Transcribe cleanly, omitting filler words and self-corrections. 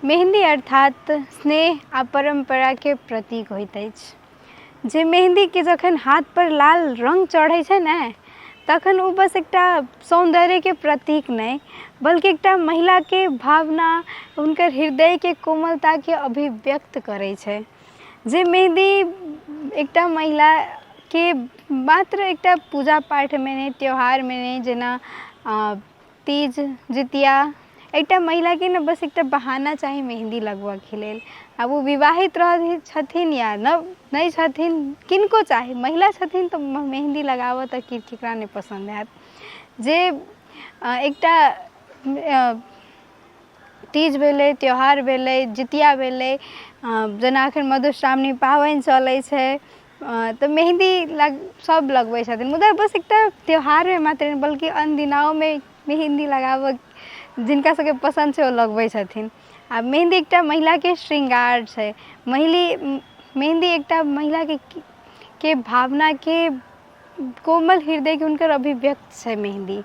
मेहंदी अर्थात स्नेह आ परंपरा के प्रतीक होइत अछि। जे मेहंदी के जखन हाथ पर लाल रंग चढ़ै छै ने तखन ओ बस एकटा सौंदर्य के प्रतीक नहीं बल्कि एकटा महिला के भावना उनकर हृदय के कोमलता के अभिव्यक्त करै छै। जे मेहंदी एकटा महिला के मात्र एकटा पूजा पाठ में नहीं त्योहार में नहीं जेना तीज जितिया एकटा महिला के न बस एकटा बहाना चाही मेहंदी लगबऽ के लेल। अब वो विवाहित रह छथिन या नहीं छथिन किनको चाही महिला छथिन तो मेहंदी लगाबऽ तऽ केकरा नहीं पसंद हैत। जे एकटा तीज भेलै त्योहार भेलै जितिया भेलै जेना एखन मधुश्रावणी पाबनि चलै छै तऽ मेहंदी सब लगबै छथिन मुदा बस एकटा त्योहार में मात्र नहीं बल्कि अन्य दिनाओं में मेहंदी लगाबऽ जिनका सबके पसंद छै ओ लगबै छथिन। आ मेहंदी एकटा महिला के श्रृंगार छै। मेहंदी एकटा महिला के भावना के कोमल हृदय के हुनकर अभिव्यक्त छै मेहंदी।